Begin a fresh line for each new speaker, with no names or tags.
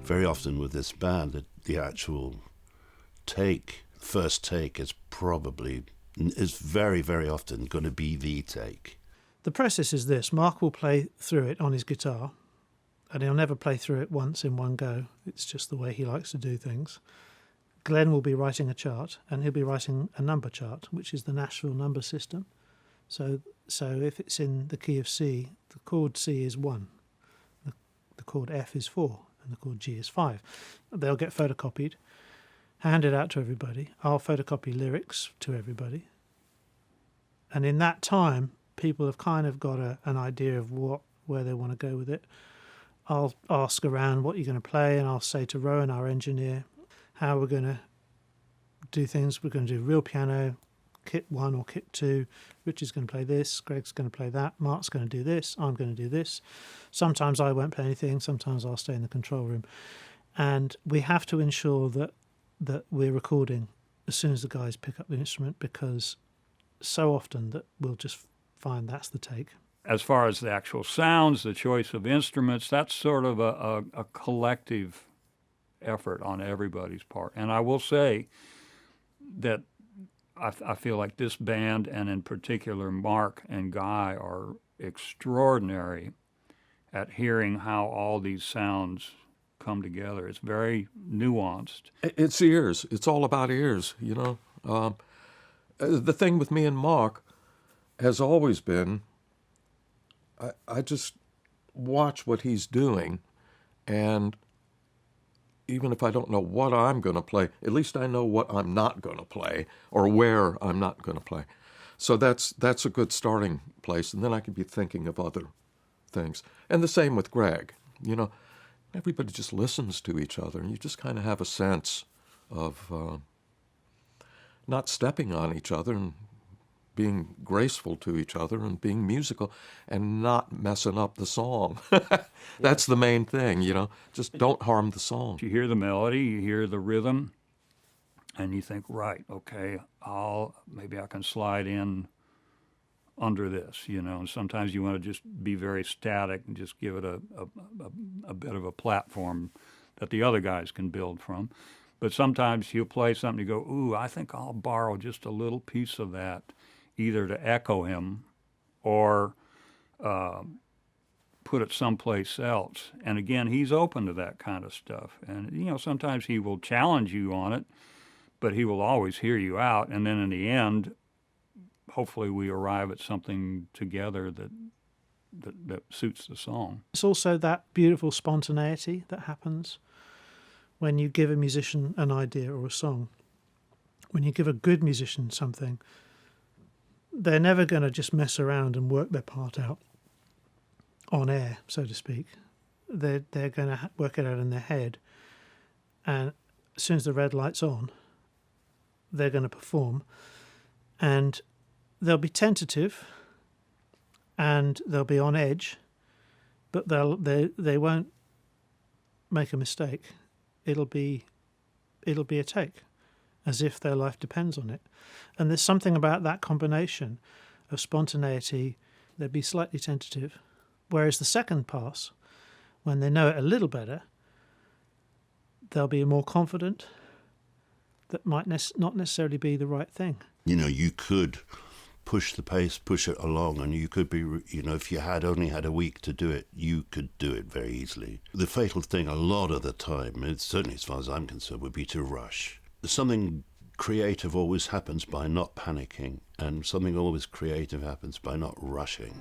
very often with this band, the actual first take is very, very often going to be the take.
The process is this. Mark will play through it on his guitar, and he'll never play through it once in one go. It's just the way he likes to do things. Glenn will be writing a chart, and he'll be writing a number chart, which is the Nashville number system. So if it's in the key of C, the chord C is 1, the chord F is 4, and the chord G is 5. They'll get photocopied, handed out to everybody. I'll photocopy lyrics to everybody. And in that time, people have kind of got an idea of where they want to go with it. I'll ask around what you're going to play, and I'll say to Rowan, our engineer, how we're going to do things. We're going to do real piano, kit 1 or kit 2. Richard's going to play this, Greg's going to play that, Mark's going to do this, I'm going to do this. Sometimes I won't play anything, sometimes I'll stay in the control room. And we have to ensure that we're recording as soon as the guys pick up the instrument, because so often that we'll just find that's the take.
As far as the actual sounds, the choice of instruments, that's sort of a collective effort on everybody's part. And I will say that I feel like this band, and in particular Mark and Guy, are extraordinary at hearing how all these sounds come together. It's very nuanced.
It's ears. It's all about ears, you know. The thing with me and Mark has always been, I just watch what he's doing, and even if I don't know what I'm going to play, at least I know what I'm not going to play or where I'm not going to play. So that's a good starting place, and then I can be thinking of other things. And the same with Greg. You know, everybody just listens to each other, and you just kind of have a sense of not stepping on each other and being graceful to each other and being musical and not messing up the song. That's the main thing, you know. Just don't harm the song.
You hear the melody, you hear the rhythm, and you think, right, okay, maybe I can slide in under this, you know. And sometimes you want to just be very static and just give it a bit of a platform that the other guys can build from. But sometimes he'll play something, you go, ooh, I think I'll borrow just a little piece of that, either to echo him or put it someplace else. And again, he's open to that kind of stuff. And, you know, sometimes he will challenge you on it, but he will always hear you out. And then in the end, hopefully we arrive at something together that suits the song.
It's also that beautiful spontaneity that happens when you give a musician an idea or a song. When you give a good musician something, they're never going to just mess around and work their part out on air, so to speak. They're going to work it out in their head. And as soon as the red light's on, they're going to perform. And they'll be tentative and they'll be on edge, but they won't make a mistake. It'll be a take, as if their life depends on it. And there's something about that combination of spontaneity. They'd be slightly tentative, whereas the second pass, when they know it a little better, they'll be more confident. That might not necessarily be the right thing.
You know, you could push the pace, push it along, and you could be, you know, if you had only had a week to do it, you could do it very easily. The fatal thing a lot of the time, it's certainly as far as I'm concerned, would be to rush. Something creative always happens by not panicking, and something always creative happens by not rushing.